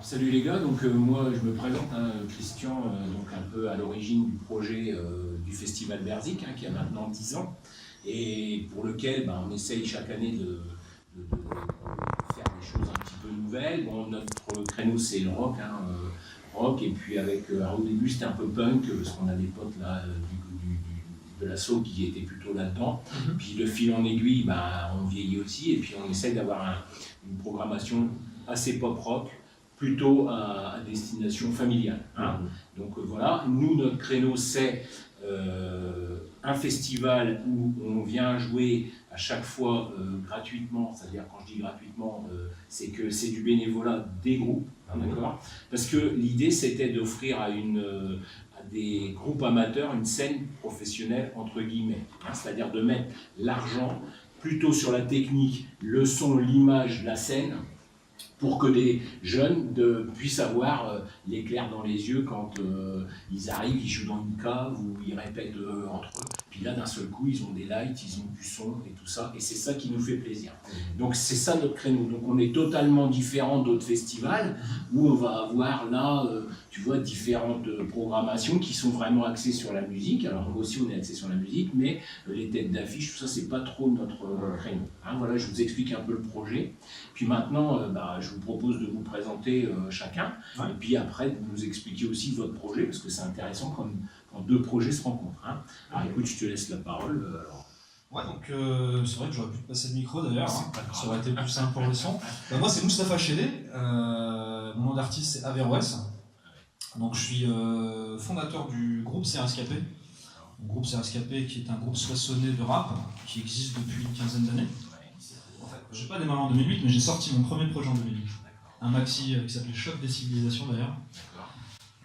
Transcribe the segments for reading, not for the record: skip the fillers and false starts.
Salut les gars, donc moi je me présente, Christian, donc un peu à l'origine du projet du Festival Berzik, qui a maintenant 10 ans, et pour lequel on essaye chaque année de faire des choses un petit peu nouvelles. Bon, notre créneau c'est le rock, rock, et puis avec, au début c'était un peu punk, parce qu'on a des potes là de l'assaut qui étaient plutôt là-dedans, puis de fil en aiguille, on vieillit aussi, et puis on essaye d'avoir une programmation assez pop-rock, plutôt à destination familiale. Donc voilà, nous, notre créneau, c'est un festival où on vient jouer à chaque fois gratuitement, c'est-à-dire quand je dis gratuitement, c'est que c'est du bénévolat des groupes, d'accord ? Parce que l'idée, c'était d'offrir à des groupes amateurs une scène professionnelle, entre guillemets, c'est-à-dire de mettre l'argent plutôt sur la technique, le son, l'image, la scène, pour que les jeunes puissent avoir l'éclair dans les yeux quand ils arrivent, ils jouent dans une cave ou ils répètent entre eux. Puis là, d'un seul coup, ils ont des lights, ils ont du son et tout ça, et c'est ça qui nous fait plaisir. Donc c'est ça notre créneau. Donc on est totalement différent d'autres festivals où on va avoir là, tu vois, différentes programmations qui sont vraiment axées sur la musique. Alors nous aussi, on est axé sur la musique, mais les têtes d'affiche, tout ça, c'est pas trop notre créneau. Voilà, je vous explique un peu le projet. Puis maintenant, je vous propose de vous présenter chacun, et puis après de nous expliquer aussi votre projet, parce que c'est intéressant quand deux projets se rencontrent. Alors écoute, je te laisse la parole. Ouais, donc c'est vrai que j'aurais pu te passer le micro d'ailleurs, ça aurait été plus simple pour le son. Moi c'est Moustapha Chédé, mon nom d'artiste c'est Averroès. Donc je suis fondateur du groupe CRSKP. Le groupe CRSKP qui est un groupe soissonnais de rap qui existe depuis une quinzaine d'années. En fait, j'ai pas démarré en 2008, mais j'ai sorti mon premier projet en 2008. Un maxi qui s'appelait Choc des civilisations d'ailleurs.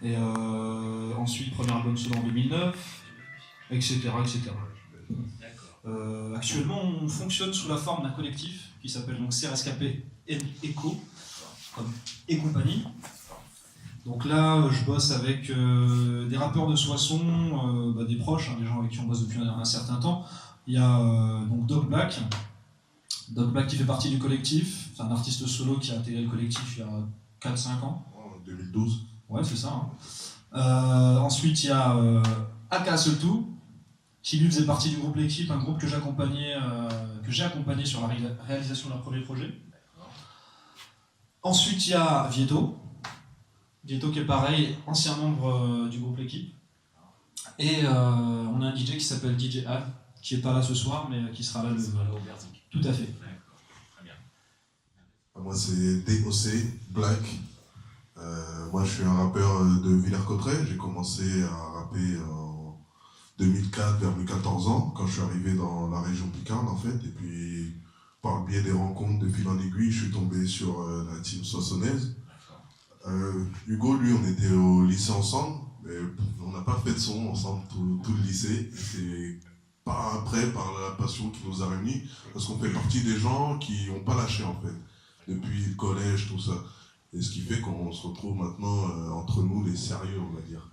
Et ensuite, premier album solo en 2009, etc. Actuellement, on fonctionne sous la forme d'un collectif qui s'appelle donc CRSKP Echo, comme et compagnie. Donc là, je bosse avec des rappeurs de Soissons, des proches, des gens avec qui on bosse depuis un certain temps. Il y a donc Doc Black qui fait partie du collectif. C'est un artiste solo qui a intégré le collectif il y a 4-5 ans. En 2012. Ouais, c'est ça. Ensuite, il y a Aka Soltou, qui lui faisait partie du groupe L'équipe, un groupe que j'ai accompagné sur la réalisation de leur premier projet. Ensuite, il y a Vieto qui est pareil, ancien membre du groupe L'équipe. Et on a un DJ qui s'appelle DJ Al, qui n'est pas là ce soir, mais qui sera là le... Tout à fait. Très bien. Moi, c'est DOC, Black. Moi, je suis un rappeur de Villers-Cotterêts. J'ai commencé à rapper en 2004, vers mes 14 ans, quand je suis arrivé dans la région Picarde, en fait. Et puis, par le biais des rencontres de fil en aiguille, je suis tombé sur la team soissonnaise. Hugo, lui, on était au lycée ensemble, mais on n'a pas fait de son ensemble tout le lycée. C'est pas après, par la passion qui nous a réunis, parce qu'on fait partie des gens qui n'ont pas lâché, en fait, depuis le collège, tout ça. Et ce qui fait qu'on se retrouve maintenant entre nous, les sérieux, on va dire.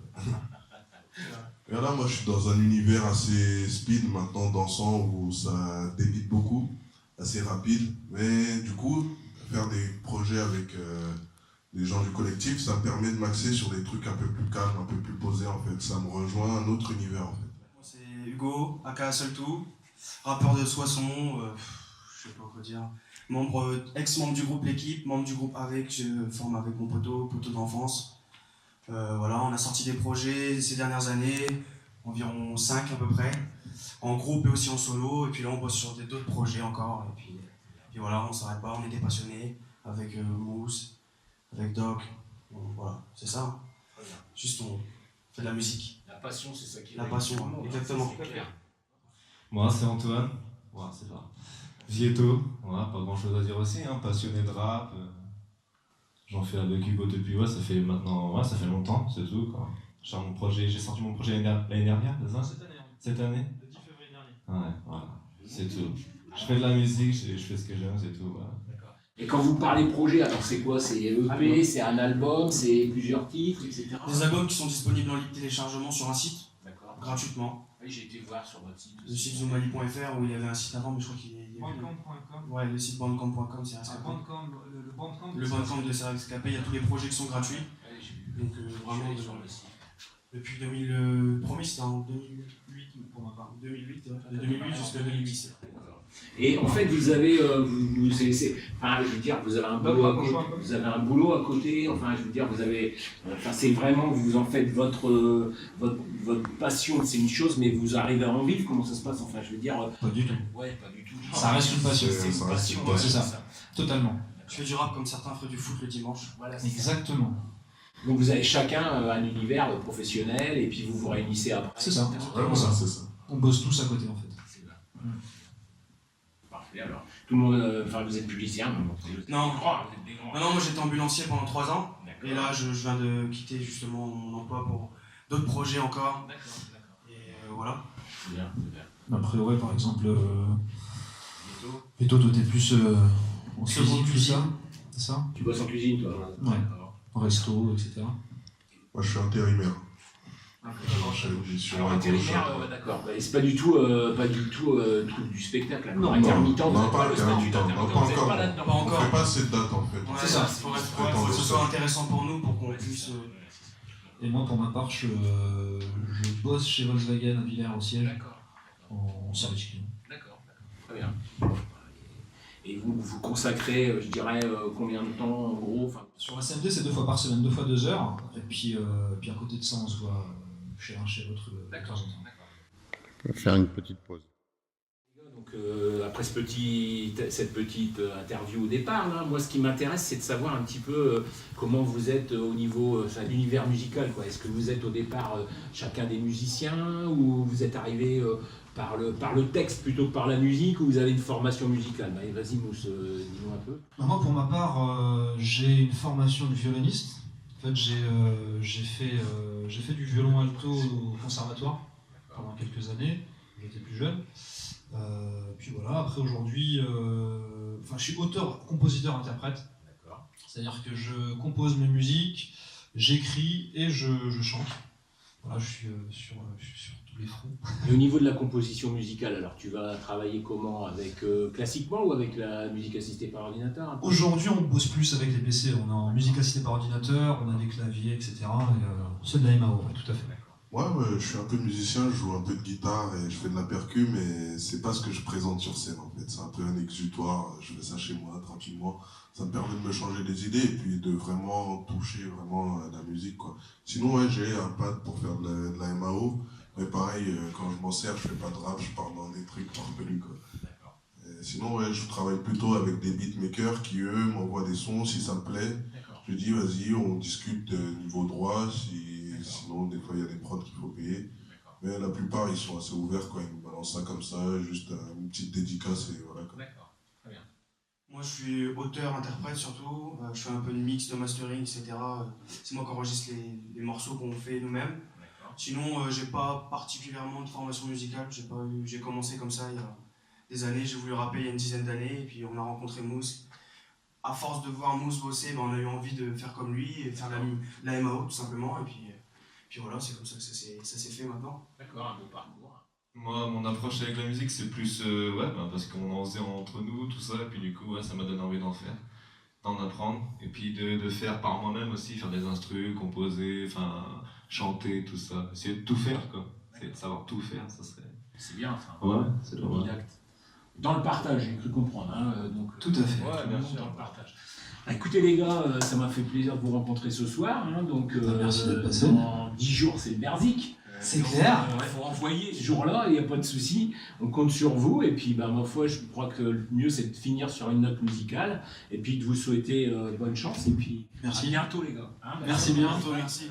Et là, moi, je suis dans un univers assez speed maintenant, dansant, où ça débite beaucoup, assez rapide. Mais du coup, faire des projets avec les gens du collectif, ça me permet de m'axer sur des trucs un peu plus calmes, un peu plus posés, en fait. Ça me rejoint un autre univers, en fait. Moi, c'est Hugo, aka Soltou, rappeur de Soissons, je sais pas quoi dire. Ex-membre du groupe L'équipe, membre du groupe Avec, je forme avec mon poteau d'enfance. Voilà, on a sorti des projets ces dernières années, environ 5 à peu près, en groupe et aussi en solo, et puis là on bosse sur d'autres projets encore, et puis voilà, on s'arrête pas, on est des passionnés, avec Mousse, avec Doc, voilà, c'est ça. Juste on fait de la musique. La passion, c'est ça qui est... La passion, exactement. Moi, c'est Antoine, c'est ça. Vieto, pas grand chose à dire aussi, passionné de rap. J'en fais avec Hugo depuis, ça fait longtemps, c'est tout, quoi. J'ai sorti mon projet l'année dernière, c'est ça ? Cette année. Le 10 février dernier. Ouais, voilà, c'est tout. Je fais de la musique, je fais ce que j'aime, c'est tout, voilà. Et quand vous parlez projet, alors c'est quoi? C'est EP, c'est un album, c'est plusieurs titres, etc. Des albums qui sont disponibles en libre téléchargement sur un site, gratuitement. Oui, j'ai été voir sur votre site. Le site zoomali.fr où il y avait un site avant, mais je crois qu'il est. Bandcamp.com. Ouais, le site bandcamp.com, c'est rescapé. Le Bandcamp. Le Bandcamp de C'est rescapé, il y a tous les projets qui sont gratuits. Ouais, j'ai vu. Donc vraiment, sur le site. depuis 2000, le premier c'était en 2008 pour ma part. 2008, de 2008 jusqu'à 2010. Et en fait, vous avez, enfin, je veux dire, vous avez un boulot à côté. Vous avez un boulot à côté. Enfin, je veux dire, vous avez, enfin, c'est vraiment, vous en faites votre passion, c'est une chose, mais vous arrivez à en vivre. Comment ça se passe? Enfin, je veux dire. Pas du tout. Ouais, pas du tout. Ça reste une passion. C'est une passion. Ouais, c'est ça. Totalement. Je fais du rap comme certains feraient du foot le dimanche. Voilà, c'est ça. Exactement. Donc vous avez chacun un univers professionnel et puis vous vous réunissez après. C'est ça. Vraiment ça, c'est ça. On bosse tous à côté en fait. C'est ça. Parfait alors. Tout le monde, enfin vous êtes musicien, Non. vous êtes des grands. Non, moi j'étais ambulancier pendant 3 ans. D'accord. Et là, je viens de quitter justement mon emploi pour d'autres projets encore. D'accord. Et voilà. C'est bien, c'est bien. Après, ouais, par exemple, Bientôt. Plutôt toi t'es plus en Second physique, tout cuisine. ça. C'est ça? Tu bosses en cuisine toi? Ouais. D'accord. Resto, etc. Moi, je suis intérimaire. J'enchaîne une mission Alors à intérimaire, gauche. d'accord. Bah, c'est pas du tout truc du spectacle. Là. Non, Intermittent, non, vous n'avez pas pas le statut intermittent, non, d'intermittent. pas Vous êtes encore. pas là-dedans. Pas On encore. fait pas assez de dates en fait. Ouais, C'est ça. Faut que ce soit intéressant pour nous pour qu'on puisse. Et moi, pour ma part, je bosse chez Volkswagen à Villers au siège, D'accord. en service client. D'accord. Très bien. Et vous vous consacrez, je dirais, combien de temps en gros? Enfin, Sur la CMD, c'est 2 fois par semaine, 2 fois 2 heures. Et puis à côté de ça, on se voit chez l'un, chez l'autre de temps en d'accord. temps. Faire une petite pause. Donc après cette petite interview au départ, là, moi ce qui m'intéresse c'est de savoir un petit peu comment vous êtes au niveau de l'univers musical. Est-ce que vous êtes au départ chacun des musiciens ou vous êtes arrivé par le texte plutôt que par la musique ou vous avez une formation musicale? Bah, vas-y Mousse, dis-nous un peu. Moi, pour ma part, j'ai une formation de violoniste. En fait, j'ai fait du violon alto au conservatoire pendant quelques années. J'étais plus jeune. Puis voilà, après aujourd'hui, je suis auteur, compositeur, interprète. D'accord. C'est-à-dire que je compose mes musiques, j'écris et je chante. Voilà, je suis sur tous les fronts. Et au niveau de la composition musicale, alors tu vas travailler comment? Avec classiquement ou avec la musique assistée par ordinateur un peu? Aujourd'hui, on bosse plus avec les PC. On est en musique assistée par ordinateur, on a des claviers, etc. Et, c'est de la MAO, ouais, tout à fait. Ouais, je suis un peu musicien, je joue un peu de guitare et je fais de la percu, mais c'est pas ce que je présente sur scène en fait. C'est un peu un exutoire, je fais ça chez moi, tranquillement. Ça me permet de me changer les idées et puis de vraiment toucher vraiment la musique, quoi. Sinon, ouais, j'ai un pad pour faire de la MAO, mais pareil, quand je m'en sers, je fais pas de rap, je pars dans des trucs farfelus, quoi. Et sinon, ouais, je travaille plutôt avec des beatmakers qui, eux, m'envoient des sons si ça me plaît. Je dis, vas-y, on discute niveau droit, sinon, des fois, il y a des prods qu'il faut payer. Mais la plupart, ils sont assez ouverts, quoi. Ils nous balancent ça comme ça, juste une petite dédicace et voilà, quoi. D'accord, très bien. Moi, je suis auteur, interprète surtout. Je fais un peu de mix, de mastering, etc. C'est moi qui enregistre les morceaux qu'on fait nous-mêmes. Sinon, j'ai pas particulièrement de formation musicale. J'ai commencé comme ça il y a des années. J'ai voulu rapper il y a une dizaine d'années et puis on a rencontré Mousse. À force de voir Mousse bosser, on a eu envie de faire comme lui et faire la MAO tout simplement. Et puis voilà, c'est comme ça que ça s'est fait maintenant. D'accord, un beau parcours. Moi, mon approche avec la musique, c'est plus parce qu'on en faisait entre nous, tout ça, et puis du coup, ça m'a donné envie d'en faire, d'en apprendre, et puis de faire par moi-même aussi, faire des instrus, composer, chanter, tout ça, essayer de tout faire, quoi. C'est de savoir tout faire, ça serait... C'est bien, ça. Ouais, c'est pas mal. Autodidacte. Dans le partage, j'ai cru comprendre. Donc, Tout à fait. Ouais, bien sûr, dans le partage. Écoutez les gars, ça m'a fait plaisir de vous rencontrer ce soir. Donc, Merci d'être passé. dans 10 jours, c'est le Berzik. C'est clair. Il faut envoyer ce jour-là, il n'y a pas de souci. On compte sur vous. Et puis, ma foi, je crois que le mieux, c'est de finir sur une note musicale. Et puis, de vous souhaiter bonne chance. Et puis, Merci. à bientôt, les gars. Hein, Merci bien. Merci.